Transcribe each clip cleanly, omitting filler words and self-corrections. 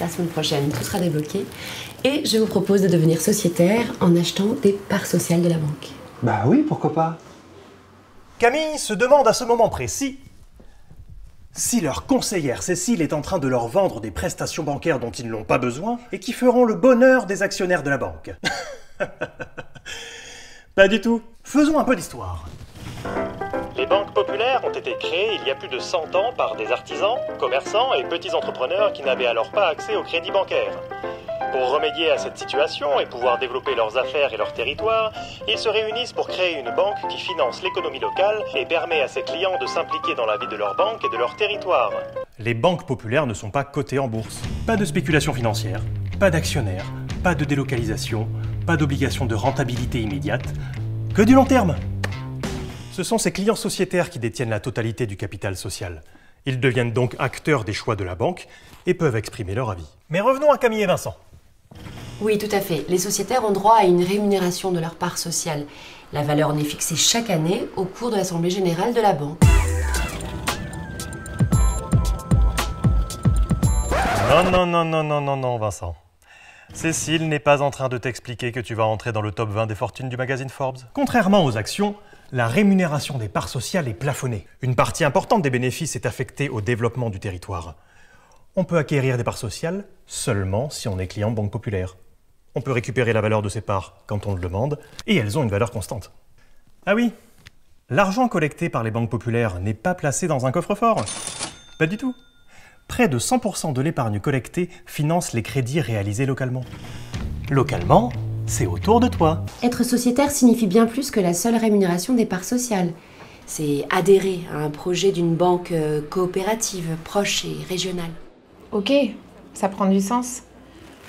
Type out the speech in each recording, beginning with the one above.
La semaine prochaine, tout sera débloqué. Et je vous propose de devenir sociétaire en achetant des parts sociales de la banque. Bah oui, pourquoi pas. Camille se demande à ce moment précis si leur conseillère Cécile est en train de leur vendre des prestations bancaires dont ils n'ont pas besoin et qui feront le bonheur des actionnaires de la banque. Pas du tout. Faisons un peu d'histoire. Les banques populaires ont été créées il y a plus de 100 ans par des artisans, commerçants et petits entrepreneurs qui n'avaient alors pas accès au crédit bancaire. Pour remédier à cette situation et pouvoir développer leurs affaires et leur territoire, ils se réunissent pour créer une banque qui finance l'économie locale et permet à ses clients de s'impliquer dans la vie de leur banque et de leur territoire. Les banques populaires ne sont pas cotées en bourse. Pas de spéculation financière, pas d'actionnaires, pas de délocalisation, pas d'obligation de rentabilité immédiate, que du long terme. Ce sont ces clients sociétaires qui détiennent la totalité du capital social. Ils deviennent donc acteurs des choix de la banque et peuvent exprimer leur avis. Mais revenons à Camille et Vincent. Oui, tout à fait. Les sociétaires ont droit à une rémunération de leur part sociale. La valeur en est fixée chaque année au cours de l'Assemblée générale de la banque. Non, Vincent. Cécile n'est pas en train de t'expliquer que tu vas entrer dans le top 20 des fortunes du magazine Forbes. Contrairement aux actions, la rémunération des parts sociales est plafonnée. Une partie importante des bénéfices est affectée au développement du territoire. On peut acquérir des parts sociales seulement si on est client de banque populaire. On peut récupérer la valeur de ces parts quand on le demande, et elles ont une valeur constante. Ah oui, l'argent collecté par les banques populaires n'est pas placé dans un coffre-fort. Pas du tout. Près de 100% de l'épargne collectée finance les crédits réalisés localement. Localement, c'est autour de toi. Être sociétaire signifie bien plus que la seule rémunération des parts sociales. C'est adhérer à un projet d'une banque coopérative, proche et régionale. Ok, ça prend du sens.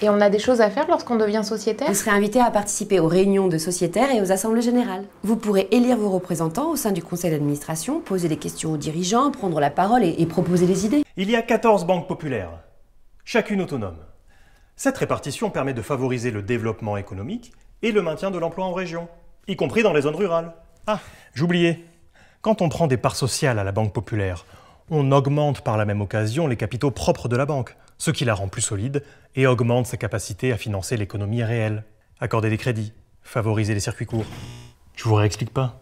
Et on a des choses à faire lorsqu'on devient sociétaire? Vous serez invité à participer aux réunions de sociétaires et aux assemblées générales. Vous pourrez élire vos représentants au sein du conseil d'administration, poser des questions aux dirigeants, prendre la parole et proposer des idées. Il y a 14 banques populaires, chacune autonome. Cette répartition permet de favoriser le développement économique et le maintien de l'emploi en région, y compris dans les zones rurales. Ah, j'oubliais. Quand on prend des parts sociales à la banque populaire, on augmente par la même occasion les capitaux propres de la banque, ce qui la rend plus solide et augmente sa capacité à financer l'économie réelle. Accorder des crédits, favoriser les circuits courts. Je vous réexplique pas.